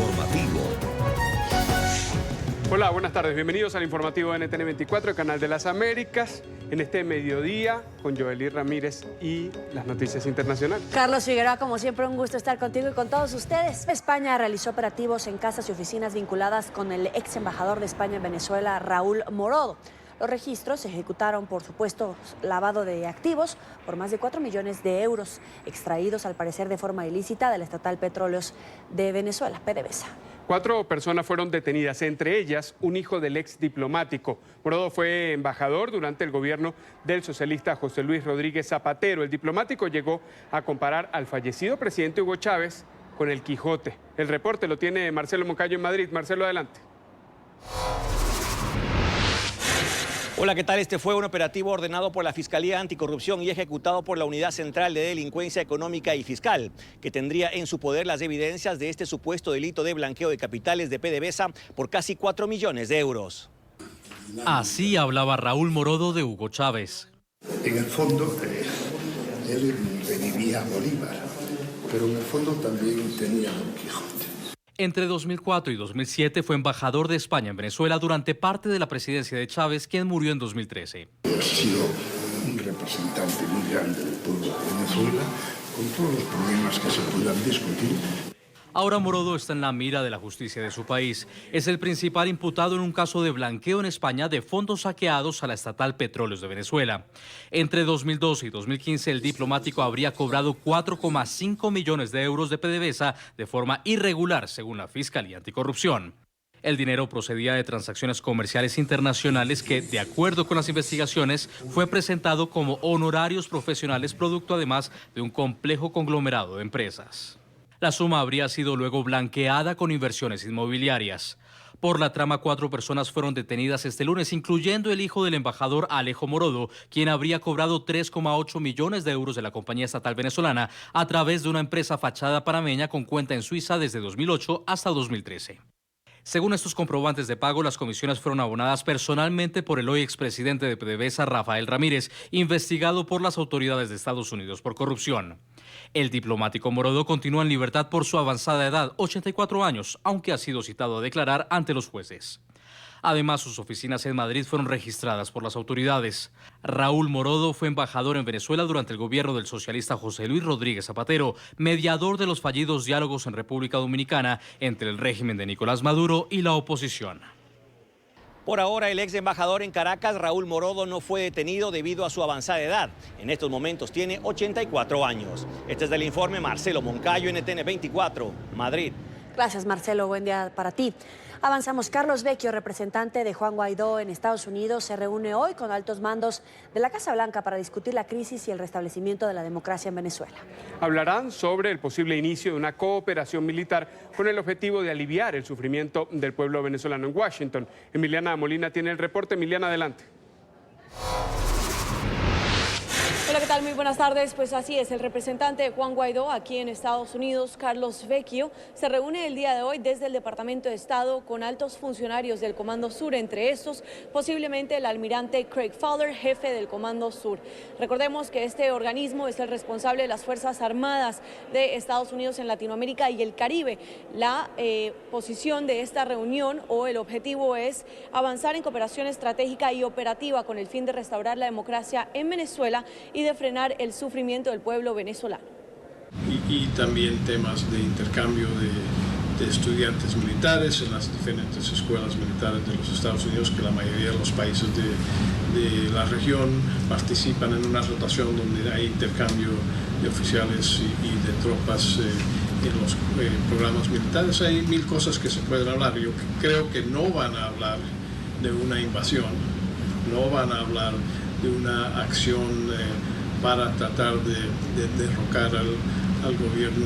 informativo. Hola, buenas tardes. Bienvenidos al informativo NTN 24, el canal de las Américas. En este mediodía con Joely Ramírez y las noticias internacionales. Carlos Figueroa, como siempre, un gusto estar contigo y con todos ustedes. España realizó operativos en casas y oficinas vinculadas con el ex embajador de España en Venezuela, Raúl Morodo. Los registros se ejecutaron por supuesto lavado de activos por más de 4 millones de euros, extraídos al parecer de forma ilícita de la estatal Petróleos de Venezuela, PDVSA. 4 personas fueron detenidas, entre ellas un hijo del ex diplomático. Morodo fue embajador durante el gobierno del socialista José Luis Rodríguez Zapatero. El diplomático llegó a comparar al fallecido presidente Hugo Chávez con el Quijote. El reporte lo tiene Marcelo Moncayo en Madrid. Marcelo, adelante. Hola, ¿qué tal? Este fue un operativo ordenado por la Fiscalía Anticorrupción y ejecutado por la Unidad Central de Delincuencia Económica y Fiscal, que tendría en su poder las evidencias de este supuesto delito de blanqueo de capitales de PDVSA por casi 4 millones de euros. Así hablaba Raúl Morodo de Hugo Chávez. En el fondo, él revivía a Bolívar, pero en el fondo también tenía Don Quijote. Entre 2004 y 2007 fue embajador de España en Venezuela durante parte de la presidencia de Chávez, quien murió en 2013. Ha sido un representante muy grande del pueblo de Venezuela, con todos los problemas que se puedan discutir. Ahora Morodo está en la mira de la justicia de su país. Es el principal imputado en un caso de blanqueo en España de fondos saqueados a la estatal Petróleos de Venezuela. Entre 2012 y 2015 el diplomático habría cobrado 4,5 millones de euros de PDVSA de forma irregular, según la Fiscalía Anticorrupción. El dinero procedía de transacciones comerciales internacionales que, de acuerdo con las investigaciones, fue presentado como honorarios profesionales, producto además de un complejo conglomerado de empresas. La suma habría sido luego blanqueada con inversiones inmobiliarias. Por la trama, 4 personas fueron detenidas este lunes, incluyendo el hijo del embajador Alejo Morodo, quien habría cobrado 3,8 millones de euros de la compañía estatal venezolana a través de una empresa fachada panameña con cuenta en Suiza desde 2008 hasta 2013. Según estos comprobantes de pago, las comisiones fueron abonadas personalmente por el hoy expresidente de PDVSA, Rafael Ramírez, investigado por las autoridades de Estados Unidos por corrupción. El diplomático Morodo continúa en libertad por su avanzada edad, 84 años, aunque ha sido citado a declarar ante los jueces. Además, sus oficinas en Madrid fueron registradas por las autoridades. Raúl Morodo fue embajador en Venezuela durante el gobierno del socialista José Luis Rodríguez Zapatero, mediador de los fallidos diálogos en República Dominicana entre el régimen de Nicolás Maduro y la oposición. Por ahora, el ex embajador en Caracas, Raúl Morodo, no fue detenido debido a su avanzada edad. En estos momentos tiene 84 años. Este es el informe Marcelo Moncayo, NTN 24, Madrid. Gracias, Marcelo. Buen día para ti. Avanzamos. Carlos Vecchio, representante de Juan Guaidó en Estados Unidos, se reúne hoy con altos mandos de la Casa Blanca para discutir la crisis y el restablecimiento de la democracia en Venezuela. Hablarán sobre el posible inicio de una cooperación militar con el objetivo de aliviar el sufrimiento del pueblo venezolano en Washington. Emiliana Molina tiene el reporte. Emiliana, adelante. Hola, ¿qué tal? Muy buenas tardes. Pues así es, el representante de Juan Guaidó aquí en Estados Unidos, Carlos Vecchio, se reúne el día de hoy desde el Departamento de Estado con altos funcionarios del Comando Sur, entre estos posiblemente el almirante Craig Fowler, jefe del Comando Sur. Recordemos que este organismo es el responsable de las Fuerzas Armadas de Estados Unidos en Latinoamérica y el Caribe. La posición de esta reunión o el objetivo es avanzar en cooperación estratégica y operativa con el fin de restaurar la democracia en Venezuela y de frenar el sufrimiento del pueblo venezolano. Y también temas de intercambio de estudiantes militares en las diferentes escuelas militares de los Estados Unidos, que la mayoría de los países de la región participan en una rotación donde hay intercambio de oficiales y de tropas en los programas militares. Hay 1000 cosas que se pueden hablar. Yo creo que no van a hablar de una invasión, no van a hablar de una acción para tratar de derrocar al gobierno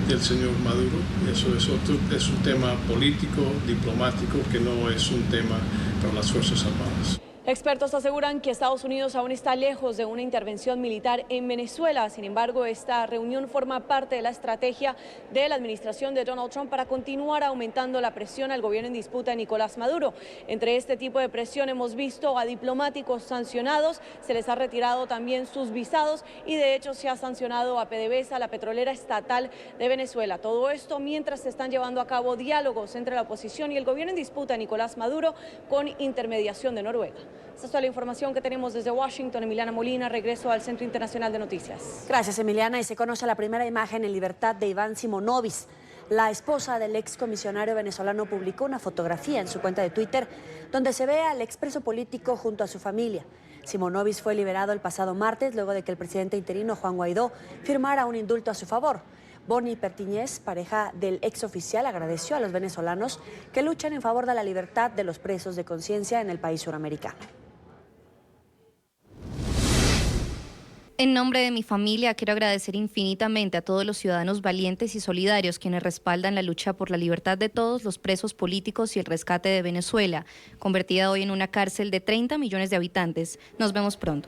del señor Maduro. Eso es un tema político, diplomático, que no es un tema para las Fuerzas Armadas. Expertos aseguran que Estados Unidos aún está lejos de una intervención militar en Venezuela. Sin embargo, esta reunión forma parte de la estrategia de la administración de Donald Trump para continuar aumentando la presión al gobierno en disputa de Nicolás Maduro. Entre este tipo de presión hemos visto a diplomáticos sancionados, se les ha retirado también sus visados y de hecho se ha sancionado a PDVSA, la petrolera estatal de Venezuela. Todo esto mientras se están llevando a cabo diálogos entre la oposición y el gobierno en disputa de Nicolás Maduro con intermediación de Noruega. Esta es toda la información que tenemos desde Washington. Emiliana Molina, regreso al Centro Internacional de Noticias. Gracias, Emiliana. Y se conoce la primera imagen en libertad de Iván Simonovic. La esposa del excomisionario venezolano publicó una fotografía en su cuenta de Twitter donde se ve al expreso político junto a su familia. Simonovic fue liberado el pasado martes luego de que el presidente interino Juan Guaidó firmara un indulto a su favor. Bonnie Pertiñez, pareja del exoficial, agradeció a los venezolanos que luchan en favor de la libertad de los presos de conciencia en el país suramericano. En nombre de mi familia, quiero agradecer infinitamente a todos los ciudadanos valientes y solidarios quienes respaldan la lucha por la libertad de todos los presos políticos y el rescate de Venezuela, convertida hoy en una cárcel de 30 millones de habitantes. Nos vemos pronto.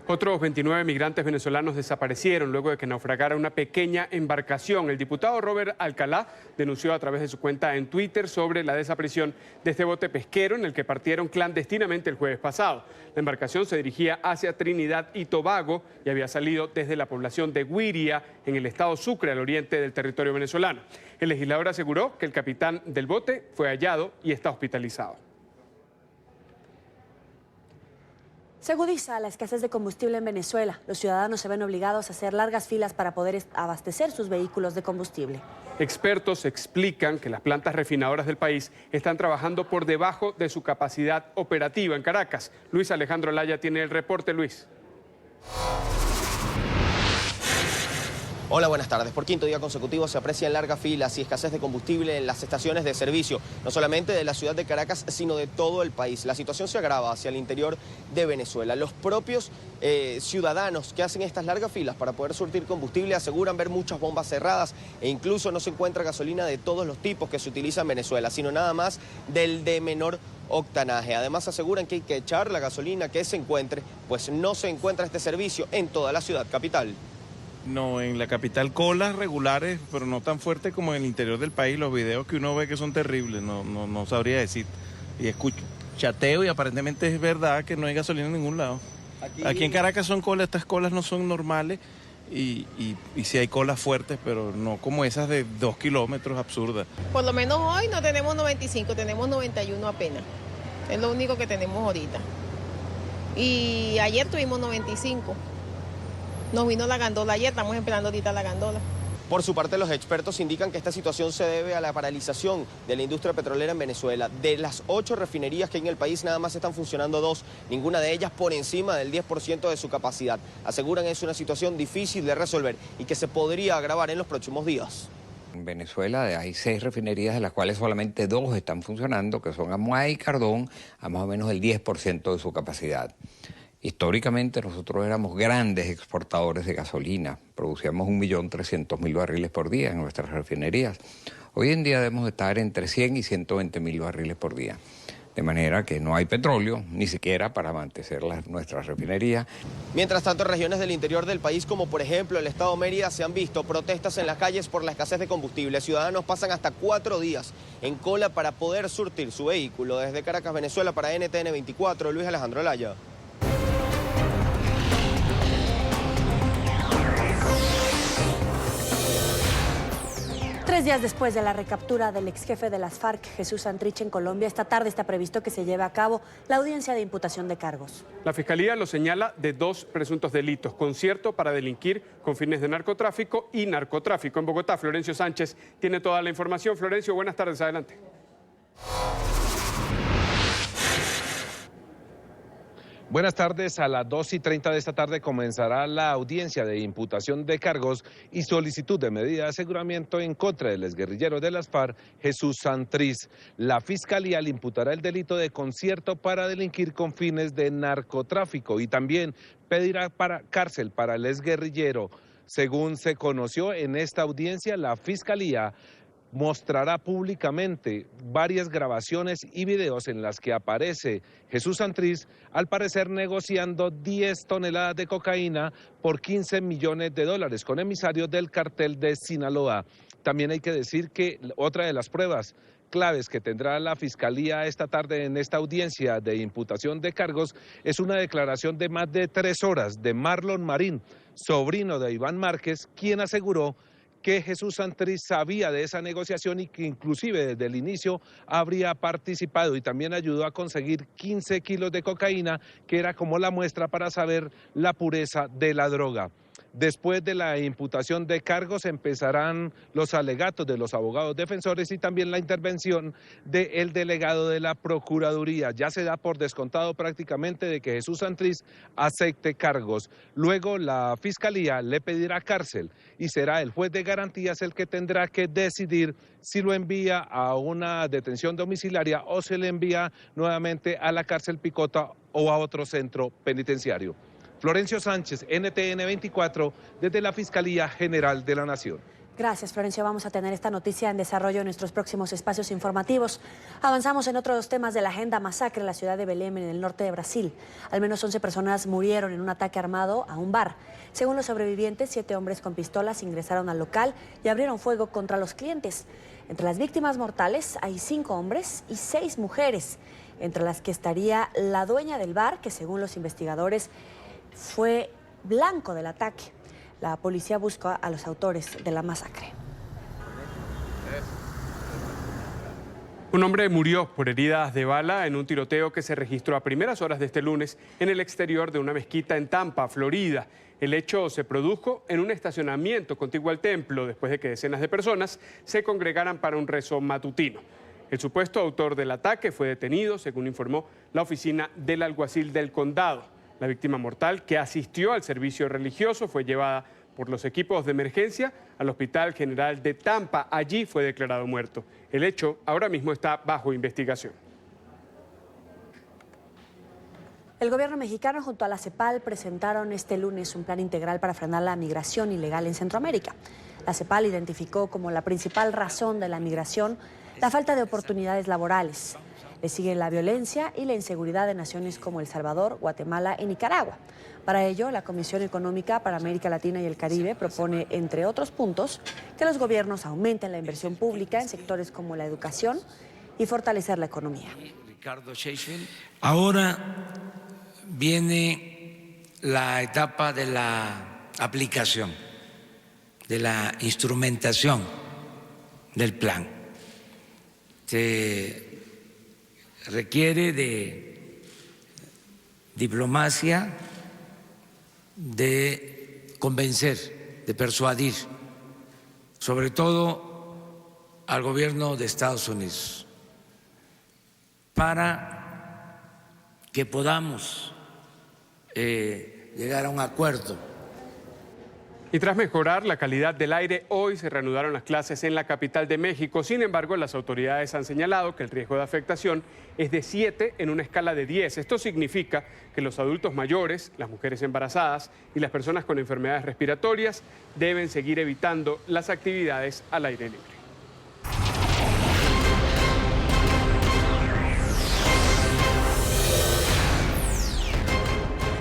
Otros 29 migrantes venezolanos desaparecieron luego de que naufragara una pequeña embarcación. El diputado Robert Alcalá denunció a través de su cuenta en Twitter sobre la desaparición de este bote pesquero en el que partieron clandestinamente el jueves pasado. La embarcación se dirigía hacia Trinidad y Tobago y había salido desde la población de Guiria, en el estado Sucre, al oriente del territorio venezolano. El legislador aseguró que el capitán del bote fue hallado y está hospitalizado. Se agudiza la escasez de combustible en Venezuela. Los ciudadanos se ven obligados a hacer largas filas para poder abastecer sus vehículos de combustible. Expertos explican que las plantas refinadoras del país están trabajando por debajo de su capacidad operativa en Caracas. Luis Alejandro Laya tiene el reporte. Luis. Hola, buenas tardes. Por quinto día consecutivo se aprecian largas filas y escasez de combustible en las estaciones de servicio, no solamente de la ciudad de Caracas, sino de todo el país. La situación se agrava hacia el interior de Venezuela. Los propios ciudadanos que hacen estas largas filas para poder surtir combustible aseguran ver muchas bombas cerradas e incluso no se encuentra gasolina de todos los tipos que se utiliza en Venezuela, sino nada más del de menor octanaje. Además aseguran que hay que echar la gasolina que se encuentre, pues no se encuentra este servicio en toda la ciudad capital. No, en la capital colas regulares, pero no tan fuertes como en el interior del país. Los videos que uno ve que son terribles, no sabría decir. Y escucho chateo y aparentemente es verdad que no hay gasolina en ningún lado. Aquí en Caracas son colas, estas colas no son normales y sí hay colas fuertes, pero no como esas de 2 kilómetros absurdas. Por lo menos hoy no tenemos 95, tenemos 91 apenas. Es lo único que tenemos ahorita. Y ayer tuvimos 95. Nos vino la gandola ayer, estamos esperando ahorita la gandola. Por su parte, los expertos indican que esta situación se debe a la paralización de la industria petrolera en Venezuela. De las 8 refinerías que hay en el país, nada más están funcionando 2, ninguna de ellas por encima del 10% de su capacidad. Aseguran que es una situación difícil de resolver y que se podría agravar en los próximos días. En Venezuela hay 6 refinerías, de las cuales solamente 2 están funcionando, que son Amuay y Cardón, a más o menos el 10% de su capacidad. Históricamente nosotros éramos grandes exportadores de gasolina, producíamos 1.300.000 barriles por día en nuestras refinerías. Hoy en día debemos estar entre 100 y 120.000 barriles por día, de manera que no hay petróleo, ni siquiera para abastecer nuestras refinerías. Mientras tanto, en regiones del interior del país, como por ejemplo el estado Mérida, se han visto protestas en las calles por la escasez de combustible. Ciudadanos pasan hasta 4 días en cola para poder surtir su vehículo. Desde Caracas, Venezuela, para NTN 24, Luis Alejandro Laya. Tres días después de la recaptura del exjefe de las FARC, Jesús Santrich, en Colombia, esta tarde está previsto que se lleve a cabo la audiencia de imputación de cargos. La Fiscalía lo señala de 2 presuntos delitos: concierto para delinquir con fines de narcotráfico y narcotráfico. En Bogotá, Florencio Sánchez tiene toda la información. Florencio, buenas tardes, adelante. Buenas tardes, a las 2:30 de esta tarde comenzará la audiencia de imputación de cargos y solicitud de medida de aseguramiento en contra del exguerrillero de las FARC, Jesús Santrich. La Fiscalía le imputará el delito de concierto para delinquir con fines de narcotráfico y también pedirá cárcel para el exguerrillero. Según se conoció en esta audiencia, la Fiscalía mostrará públicamente varias grabaciones y videos en las que aparece Jesús Santrich, al parecer negociando 10 toneladas de cocaína por $15 millones con emisarios del cartel de Sinaloa. También hay que decir que otra de las pruebas claves que tendrá la Fiscalía esta tarde en esta audiencia de imputación de cargos es una declaración de más de 3 horas de Marlon Marín, sobrino de Iván Márquez, quien aseguró que Jesús Santrich sabía de esa negociación y que inclusive desde el inicio habría participado y también ayudó a conseguir 15 kilos de cocaína, que era como la muestra para saber la pureza de la droga. Después de la imputación de cargos empezarán los alegatos de los abogados defensores y también la intervención del delegado de la Procuraduría. Ya se da por descontado prácticamente de que Jesús Santrich acepte cargos. Luego la Fiscalía le pedirá cárcel y será el juez de garantías el que tendrá que decidir si lo envía a una detención domiciliaria o se le envía nuevamente a la cárcel Picota o a otro centro penitenciario. Florencio Sánchez, NTN 24, desde la Fiscalía General de la Nación. Gracias, Florencio. Vamos a tener esta noticia en desarrollo en nuestros próximos espacios informativos. Avanzamos en otros temas de la agenda: masacre en la ciudad de Belém, en el norte de Brasil. Al menos 11 personas murieron en un ataque armado a un bar. Según los sobrevivientes, 7 hombres con pistolas ingresaron al local y abrieron fuego contra los clientes. Entre las víctimas mortales hay 5 hombres y 6 mujeres, entre las que estaría la dueña del bar, que según los investigadores fue blanco del ataque. La policía busca a los autores de la masacre. Un hombre murió por heridas de bala en un tiroteo que se registró a primeras horas de este lunes en el exterior de una mezquita en Tampa, Florida. El hecho se produjo en un estacionamiento contiguo al templo, después de que decenas de personas se congregaran para un rezo matutino. El supuesto autor del ataque fue detenido, según informó la oficina del alguacil del condado. La víctima mortal, que asistió al servicio religioso, fue llevada por los equipos de emergencia al Hospital General de Tampa. Allí fue declarado muerto. El hecho ahora mismo está bajo investigación. El gobierno mexicano junto a la CEPAL presentaron este lunes un plan integral para frenar la migración ilegal en Centroamérica. La CEPAL identificó como la principal razón de la migración la falta de oportunidades laborales. Le sigue la violencia y la inseguridad de naciones como El Salvador, Guatemala y Nicaragua. Para ello, la Comisión Económica para América Latina y el Caribe propone, entre otros puntos, que los gobiernos aumenten la inversión pública en sectores como la educación y fortalecer la economía. Ahora viene la etapa de la aplicación, de la instrumentación del plan. Se requiere de diplomacia, de convencer, de persuadir, sobre todo al gobierno de Estados Unidos, para que podamos llegar a un acuerdo. Y tras mejorar la calidad del aire, hoy se reanudaron las clases en la capital de México. Sin embargo, las autoridades han señalado que el riesgo de afectación es de 7 en una escala de 10. Esto significa que los adultos mayores, las mujeres embarazadas y las personas con enfermedades respiratorias deben seguir evitando las actividades al aire libre.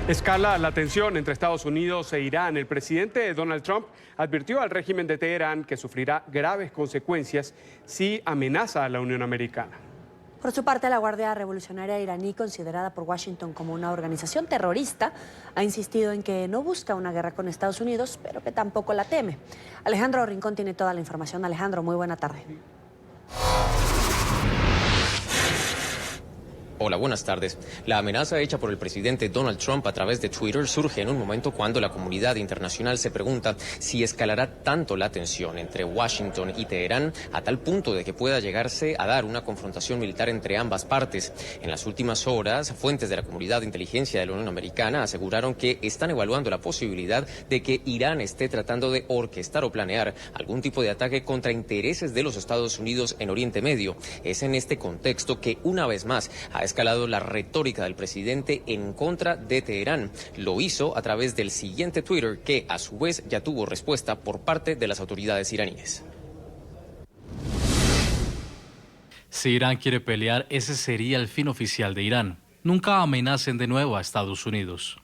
Escala la tensión entre Estados Unidos e Irán. El presidente Donald Trump advirtió al régimen de Teherán que sufrirá graves consecuencias si amenaza a la Unión Americana. Por su parte, la Guardia Revolucionaria iraní, considerada por Washington como una organización terrorista, ha insistido en que no busca una guerra con Estados Unidos, pero que tampoco la teme. Alejandro Rincón tiene toda la información. Alejandro, muy buena tarde. Hola, buenas tardes. La amenaza hecha por el presidente Donald Trump a través de Twitter surge en un momento cuando la comunidad internacional se pregunta si escalará tanto la tensión entre Washington y Teherán a tal punto de que pueda llegarse a dar una confrontación militar entre ambas partes. En las últimas horas, fuentes de la comunidad de inteligencia de la Unión Americana aseguraron que están evaluando la posibilidad de que Irán esté tratando de orquestar o planear algún tipo de ataque contra intereses de los Estados Unidos en Oriente Medio. Es en este contexto que una vez más ha escalado la retórica del presidente en contra de Teherán. Lo hizo a través del siguiente Twitter, que a su vez ya tuvo respuesta por parte de las autoridades iraníes. Si Irán quiere pelear, ese sería el fin oficial de Irán. Nunca amenacen de nuevo a Estados Unidos.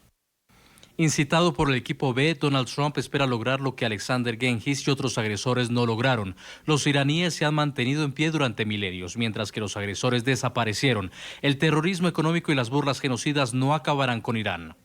Incitado por el equipo B, Donald Trump espera lograr lo que Alexander Genghis y otros agresores no lograron. Los iraníes se han mantenido en pie durante milenios, mientras que los agresores desaparecieron. El terrorismo económico y las burlas genocidas no acabarán con Irán.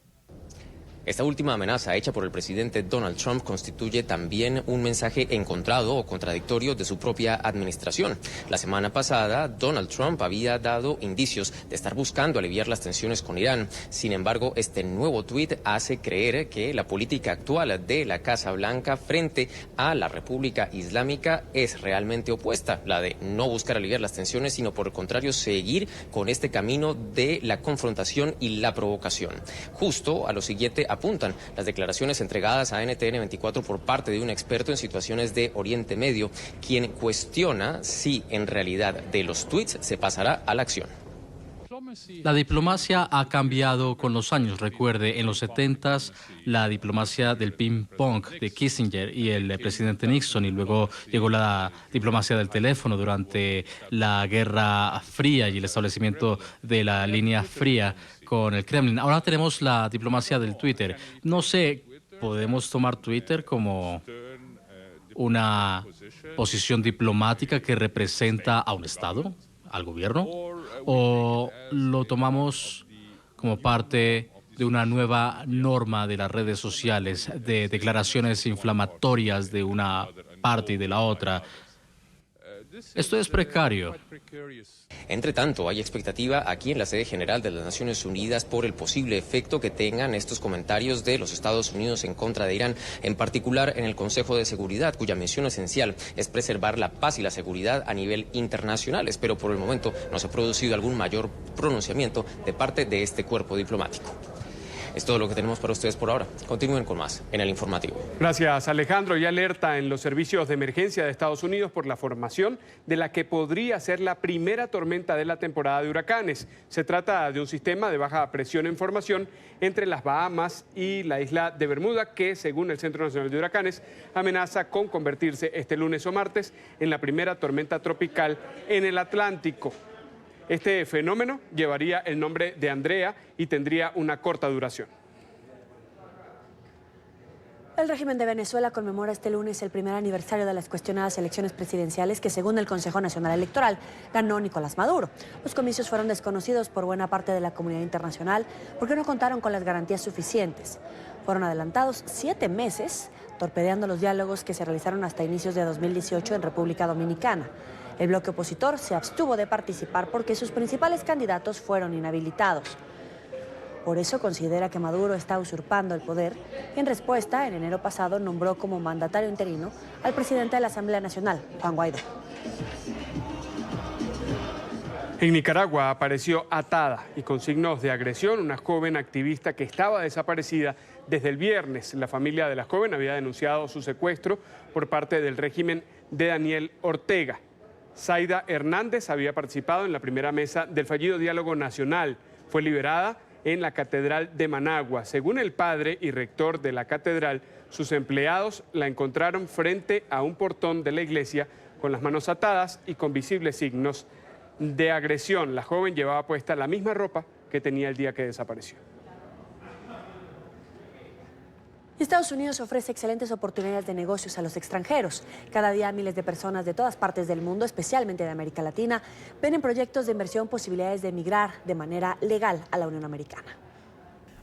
Esta última amenaza hecha por el presidente Donald Trump constituye también un mensaje encontrado o contradictorio de su propia administración. La semana pasada, Donald Trump había dado indicios de estar buscando aliviar las tensiones con Irán. Sin embargo, este nuevo tuit hace creer que la política actual de la Casa Blanca frente a la República Islámica es realmente opuesta, la de no buscar aliviar las tensiones, sino por el contrario seguir con este camino de la confrontación y la provocación. Justo a lo siguiente apuntan las declaraciones entregadas a NTN 24 por parte de un experto en situaciones de Oriente Medio, quien cuestiona si en realidad de los tweets se pasará a la acción. La diplomacia ha cambiado con los años. Recuerde, en los 70s, la diplomacia del ping-pong de Kissinger y el presidente Nixon, y luego llegó la diplomacia del teléfono durante la Guerra Fría y el establecimiento de la línea fría con el Kremlin. Ahora tenemos la diplomacia del Twitter. No sé, ¿podemos tomar Twitter como una posición diplomática que representa a un Estado, al gobierno? ¿O lo tomamos como parte de una nueva norma de las redes sociales, de declaraciones inflamatorias de una parte y de la otra? Esto es precario. Entre tanto, hay expectativa aquí en la sede general de las Naciones Unidas por el posible efecto que tengan estos comentarios de los Estados Unidos en contra de Irán, en particular en el Consejo de Seguridad, cuya misión esencial es preservar la paz y la seguridad a nivel internacional. Pero por el momento no se ha producido algún mayor pronunciamiento de parte de este cuerpo diplomático. Es todo lo que tenemos para ustedes por ahora. Continúen con más en el informativo. Gracias, Alejandro. Y alerta en los servicios de emergencia de Estados Unidos por la formación de la que podría ser la primera tormenta de la temporada de huracanes. Se trata de un sistema de baja presión en formación entre las Bahamas y la isla de Bermuda que, según el Centro Nacional de Huracanes, amenaza con convertirse este lunes o martes en la primera tormenta tropical en el Atlántico. Este fenómeno llevaría el nombre de Andrea y tendría una corta duración. El régimen de Venezuela conmemora este lunes el primer aniversario de las cuestionadas elecciones presidenciales que, según el Consejo Nacional Electoral, ganó Nicolás Maduro. Los comicios fueron desconocidos por buena parte de la comunidad internacional porque no contaron con las garantías suficientes. Fueron adelantados 7 meses, torpedeando los diálogos que se realizaron hasta inicios de 2018 en República Dominicana. El bloque opositor se abstuvo de participar porque sus principales candidatos fueron inhabilitados. Por eso considera que Maduro está usurpando el poder y en respuesta, en enero pasado, nombró como mandatario interino al presidente de la Asamblea Nacional, Juan Guaidó. En Nicaragua apareció atada y con signos de agresión una joven activista que estaba desaparecida desde el viernes. La familia de la joven había denunciado su secuestro por parte del régimen de Daniel Ortega. Zaida Hernández había participado en la primera mesa del fallido diálogo nacional. Fue liberada en la Catedral de Managua. Según el padre y rector de la catedral, sus empleados la encontraron frente a un portón de la iglesia con las manos atadas y con visibles signos de agresión. La joven llevaba puesta la misma ropa que tenía el día que desapareció. Estados Unidos ofrece excelentes oportunidades de negocios a los extranjeros. Cada día miles de personas de todas partes del mundo, especialmente de América Latina, ven en proyectos de inversión posibilidades de emigrar de manera legal a la Unión Americana.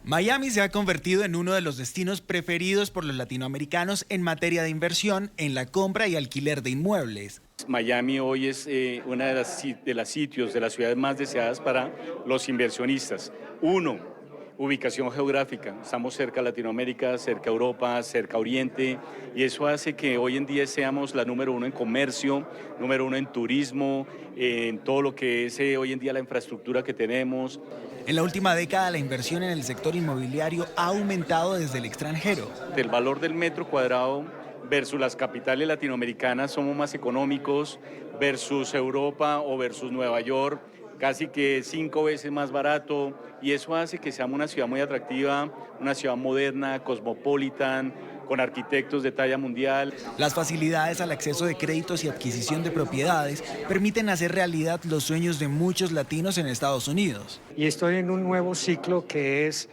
Miami se ha convertido en uno de los destinos preferidos por los latinoamericanos en materia de inversión en la compra y alquiler de inmuebles. Miami hoy es una de las sitios de las ciudades más deseadas para los inversionistas. Uno, ubicación geográfica. Estamos cerca a Latinoamérica, cerca a Europa, cerca a Oriente, y eso hace que hoy en día seamos la número 1 en comercio, número 1 en turismo, en todo lo que es hoy en día la infraestructura que tenemos. En la última década, la inversión en el sector inmobiliario ha aumentado desde el extranjero. El valor del metro cuadrado versus las capitales latinoamericanas somos más económicos, versus Europa o versus Nueva York, casi que 5 veces más barato, y eso hace que seamos una ciudad muy atractiva, una ciudad moderna, cosmopolitan, con arquitectos de talla mundial. Las facilidades al acceso de créditos y adquisición de propiedades permiten hacer realidad los sueños de muchos latinos en Estados Unidos. Y estoy en un nuevo ciclo que es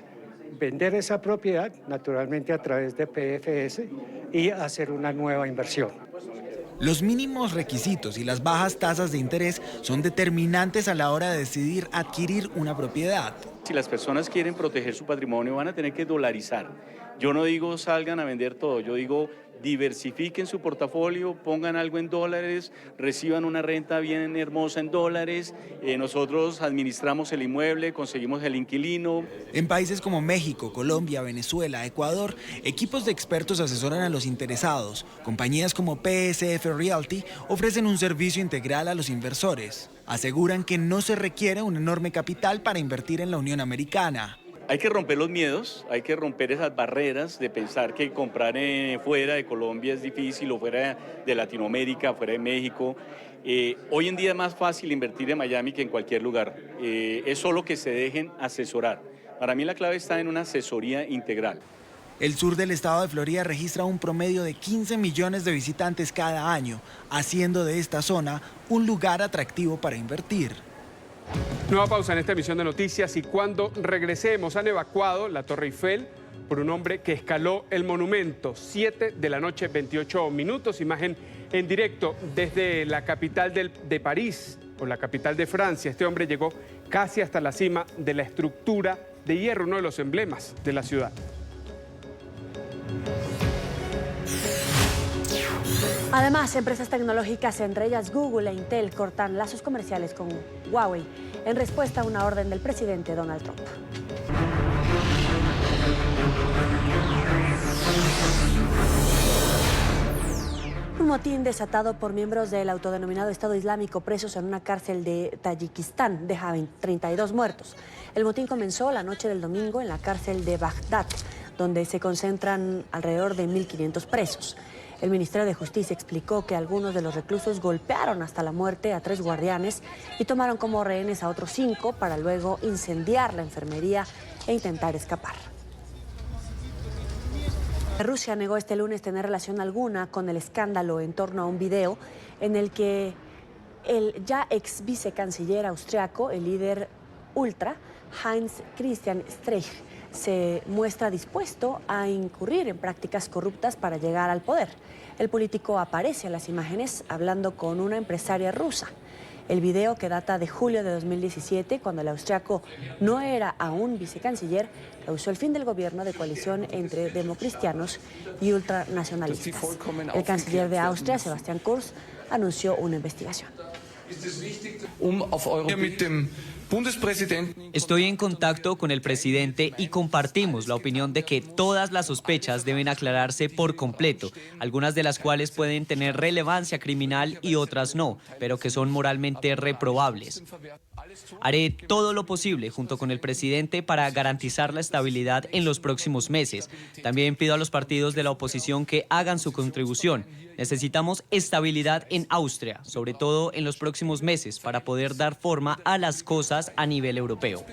vender esa propiedad, naturalmente a través de PFS, y hacer una nueva inversión. Los mínimos requisitos y las bajas tasas de interés son determinantes a la hora de decidir adquirir una propiedad. Si las personas quieren proteger su patrimonio, van a tener que dolarizar. Yo no digo salgan a vender todo, yo digo diversifiquen su portafolio, pongan algo en dólares, reciban una renta bien hermosa en dólares, nosotros administramos el inmueble, conseguimos el inquilino. En países como México, Colombia, Venezuela, Ecuador, equipos de expertos asesoran a los interesados. Compañías como PSF Realty ofrecen un servicio integral a los inversores. Aseguran que no se requiere un enorme capital para invertir en la Unión Americana. Hay que romper los miedos, hay que romper esas barreras de pensar que comprar fuera de Colombia es difícil o fuera de Latinoamérica, fuera de México. Hoy en día es más fácil invertir en Miami que en cualquier lugar. Es solo que se dejen asesorar. Para mí la clave está en una asesoría integral. El sur del estado de Florida registra un promedio de 15 millones de visitantes cada año, haciendo de esta zona un lugar atractivo para invertir. Nueva pausa en esta emisión de noticias y cuando regresemos han evacuado la Torre Eiffel por un hombre que escaló el monumento. 7 de la noche, 28 minutos, imagen en directo desde la capital de París o la capital de Francia. Este hombre llegó casi hasta la cima de la estructura de hierro, uno de los emblemas de la ciudad. Además, empresas tecnológicas, entre ellas Google e Intel, cortan lazos comerciales con Huawei en respuesta a una orden del presidente Donald Trump. Un motín desatado por miembros del autodenominado Estado Islámico presos en una cárcel de Tayikistán deja 32 muertos. El motín comenzó la noche del domingo en la cárcel de Bagdad, donde se concentran alrededor de 1.500 presos. El Ministerio de Justicia explicó que algunos de los reclusos golpearon hasta la muerte a 3 guardianes y tomaron como rehenes a otros 5 para luego incendiar la enfermería e intentar escapar. Rusia negó este lunes tener relación alguna con el escándalo en torno a un video en el que el ya ex vicecanciller austriaco, el líder ultra, Heinz Christian Streich, se muestra dispuesto a incurrir en prácticas corruptas para llegar al poder. El político aparece en las imágenes hablando con una empresaria rusa. El video, que data de julio de 2017, cuando el austriaco no era aún vicecanciller, causó el fin del gobierno de coalición entre democristianos y ultranacionalistas. El canciller de Austria, Sebastian Kurz, anunció una investigación. Estoy en contacto con el presidente y compartimos la opinión de que todas las sospechas deben aclararse por completo, algunas de las cuales pueden tener relevancia criminal y otras no, pero que son moralmente reprobables. Haré todo lo posible junto con el presidente para garantizar la estabilidad en los próximos meses. También pido a los partidos de la oposición que hagan su contribución. Necesitamos estabilidad en Austria, sobre todo en los próximos meses, para poder dar forma a las cosas a nivel europeo.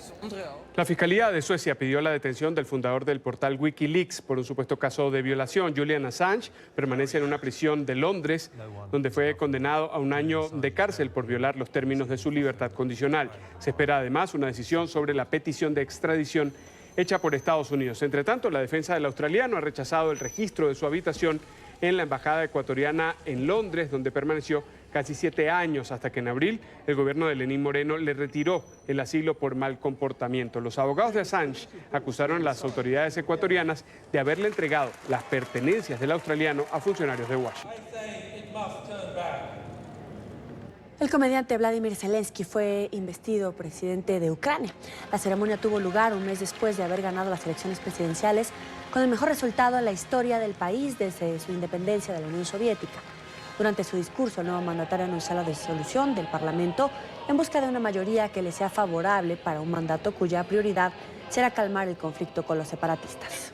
La Fiscalía de Suecia pidió la detención del fundador del portal Wikileaks por un supuesto caso de violación. Julian Assange permanece en una prisión de Londres, donde fue condenado a 1 año de cárcel por violar los términos de su libertad condicional. Se espera además una decisión sobre la petición de extradición hecha por Estados Unidos. Entre tanto, la defensa del australiano ha rechazado el registro de su habitación en la embajada ecuatoriana en Londres, donde permaneció casi 7 años, hasta que en abril el gobierno de Lenín Moreno le retiró el asilo por mal comportamiento. Los abogados de Assange acusaron a las autoridades ecuatorianas de haberle entregado las pertenencias del australiano a funcionarios de Washington. El comediante Vladimir Zelensky fue investido presidente de Ucrania. La ceremonia tuvo lugar un mes después de haber ganado las elecciones presidenciales con el mejor resultado en la historia del país desde su independencia de la Unión Soviética. Durante su discurso, el nuevo mandatario anunció la disolución del Parlamento en busca de una mayoría que le sea favorable para un mandato cuya prioridad será calmar el conflicto con los separatistas.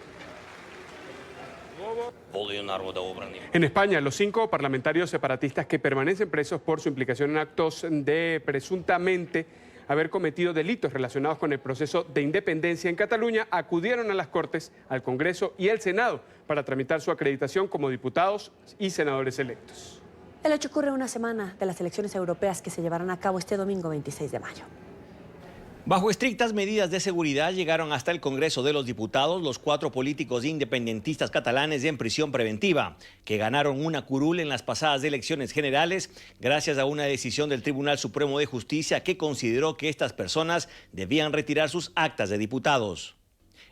En España, los 5 parlamentarios separatistas que permanecen presos por su implicación en actos de presuntamente haber cometido delitos relacionados con el proceso de independencia en Cataluña, acudieron a las Cortes, al Congreso y al Senado para tramitar su acreditación como diputados y senadores electos. El hecho ocurre una semana de las elecciones europeas que se llevarán a cabo este domingo 26 de mayo. Bajo estrictas medidas de seguridad llegaron hasta el Congreso de los Diputados los 4 políticos independentistas catalanes en prisión preventiva, que ganaron una curul en las pasadas elecciones generales gracias a una decisión del Tribunal Supremo de Justicia que consideró que estas personas debían retirar sus actas de diputados.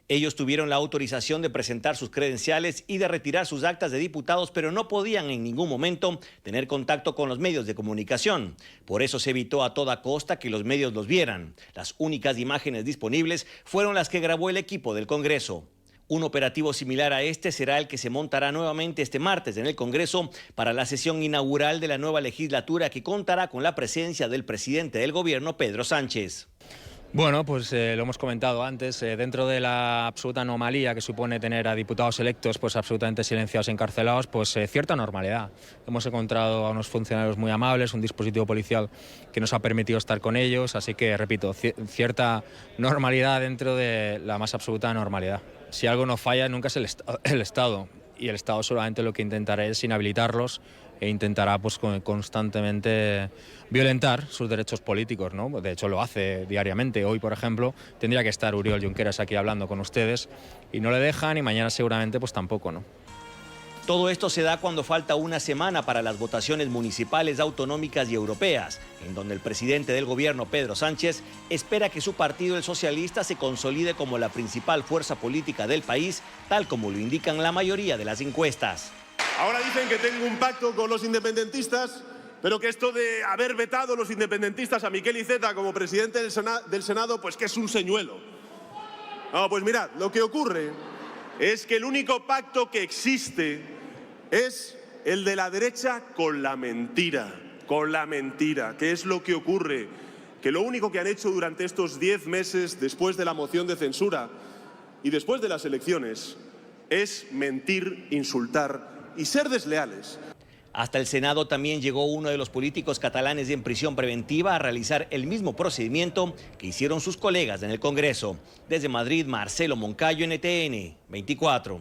Ellos tuvieron la autorización de presentar sus credenciales y de retirar sus actas de diputados, pero no podían en ningún momento tener contacto con los medios de comunicación. Por eso se evitó a toda costa que los medios los vieran. Las únicas imágenes disponibles fueron las que grabó el equipo del Congreso. Un operativo similar a este será el que se montará nuevamente este martes en el Congreso para la sesión inaugural de la nueva legislatura, que contará con la presencia del presidente del gobierno, Pedro Sánchez. Bueno, pues lo hemos comentado antes, dentro de la absoluta anomalía que supone tener a diputados electos pues absolutamente silenciados y encarcelados, pues cierta normalidad. Hemos encontrado a unos funcionarios muy amables, un dispositivo policial que nos ha permitido estar con ellos, así que, repito, cierta normalidad dentro de la más absoluta normalidad. Si algo no falla nunca es el Estado, y el Estado solamente lo que intentará es inhabilitarlos e intentará pues constantemente violentar sus derechos políticos, ¿no? De hecho lo hace diariamente. Hoy, por ejemplo, tendría que estar Oriol Junqueras aquí hablando con ustedes y no le dejan, y mañana seguramente pues tampoco, ¿no? Todo esto se da cuando falta una semana para las votaciones municipales, autonómicas y europeas, en donde el presidente del gobierno, Pedro Sánchez, espera que su partido, el socialista, se consolide como la principal fuerza política del país, tal como lo indican la mayoría de las encuestas. Ahora dicen que tengo un pacto con los independentistas, pero que esto de haber vetado los independentistas a Miquel Iceta como presidente del Senado, pues que es un señuelo. No, pues mirad, lo que ocurre es que el único pacto que existe es el de la derecha con la mentira, que es lo que ocurre, que lo único que han hecho durante estos 10 meses después de la moción de censura y después de las elecciones es mentir, insultar y ser desleales. Hasta el Senado también llegó uno de los políticos catalanes en prisión preventiva a realizar el mismo procedimiento que hicieron sus colegas en el Congreso. Desde Madrid, Marcelo Moncayo, NTN 24.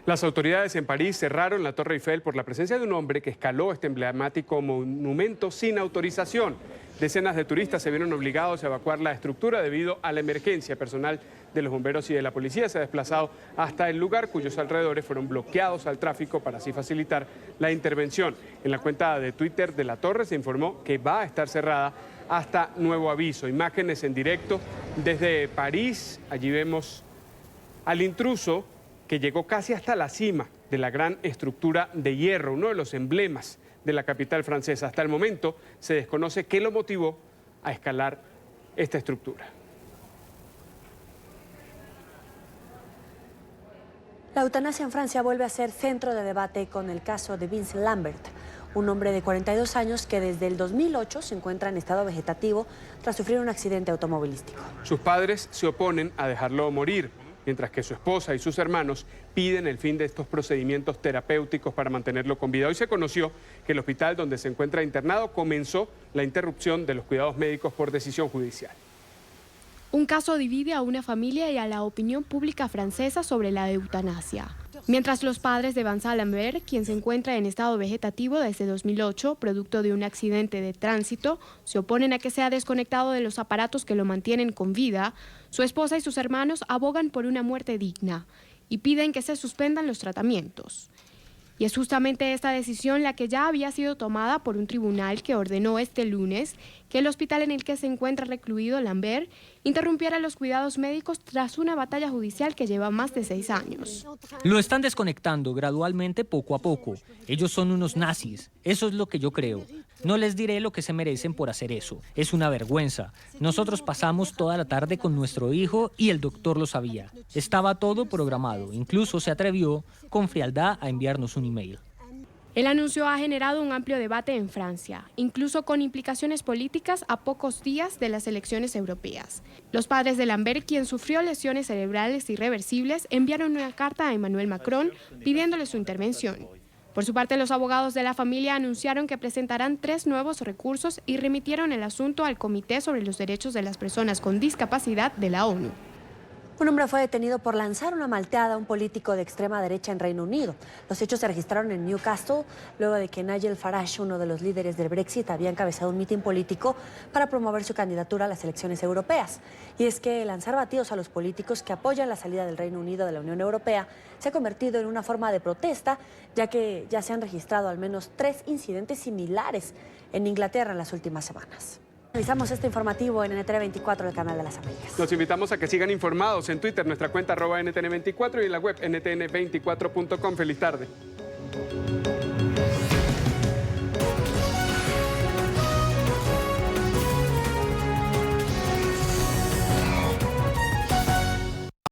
Las autoridades en París cerraron la Torre Eiffel por la presencia de un hombre que escaló este emblemático monumento sin autorización. Decenas de turistas se vieron obligados a evacuar la estructura debido a la emergencia. Personal de los bomberos y de la policía se ha desplazado hasta el lugar, cuyos alrededores fueron bloqueados al tráfico para así facilitar la intervención. En la cuenta de Twitter de la torre se informó que va a estar cerrada hasta nuevo aviso. Imágenes en directo desde París. Allí vemos al intruso que llegó casi hasta la cima de la gran estructura de hierro, uno de los emblemas de la capital francesa. Hasta el momento se desconoce qué lo motivó a escalar esta estructura. La eutanasia en Francia vuelve a ser centro de debate con el caso de Vincent Lambert, un hombre de 42 años que desde el 2008 se encuentra en estado vegetativo tras sufrir un accidente automovilístico. Sus padres se oponen a dejarlo morir, mientras que su esposa y sus hermanos piden el fin de estos procedimientos terapéuticos para mantenerlo con vida. Hoy se conoció que el hospital donde se encuentra internado comenzó la interrupción de los cuidados médicos por decisión judicial. Un caso divide a una familia y a la opinión pública francesa sobre la eutanasia. Mientras los padres de Vincent Lambert, quien se encuentra en estado vegetativo desde 2008, producto de un accidente de tránsito, se oponen a que sea desconectado de los aparatos que lo mantienen con vida, su esposa y sus hermanos abogan por una muerte digna y piden que se suspendan los tratamientos. Y es justamente esta decisión la que ya había sido tomada por un tribunal que ordenó este lunes que el hospital en el que se encuentra recluido Lambert interrumpiera los cuidados médicos tras una batalla judicial que lleva más de 6 años. Lo están desconectando gradualmente, poco a poco. Ellos son unos nazis, eso es lo que yo creo. No les diré lo que se merecen por hacer eso. Es una vergüenza. Nosotros pasamos toda la tarde con nuestro hijo y el doctor lo sabía. Estaba todo programado. Incluso se atrevió con frialdad a enviarnos un email. El anuncio ha generado un amplio debate en Francia, incluso con implicaciones políticas a pocos días de las elecciones europeas. Los padres de Lambert, quien sufrió lesiones cerebrales irreversibles, enviaron una carta a Emmanuel Macron pidiéndole su intervención. Por su parte, los abogados de la familia anunciaron que presentarán 3 nuevos recursos y remitieron el asunto al Comité sobre los Derechos de las Personas con Discapacidad de la ONU. Un hombre fue detenido por lanzar una malteada a un político de extrema derecha en Reino Unido. Los hechos se registraron en Newcastle luego de que Nigel Farage, uno de los líderes del Brexit, había encabezado un mitin político para promover su candidatura a las elecciones europeas. Y es que lanzar batidos a los políticos que apoyan la salida del Reino Unido de la Unión Europea se ha convertido en una forma de protesta, ya que ya se han registrado al menos 3 incidentes similares en Inglaterra en las últimas semanas. Realizamos este informativo en NTN24, el canal de las Américas. Los invitamos a que sigan informados en Twitter, nuestra cuenta @NTN24 y en la web ntn24.com. Feliz tarde.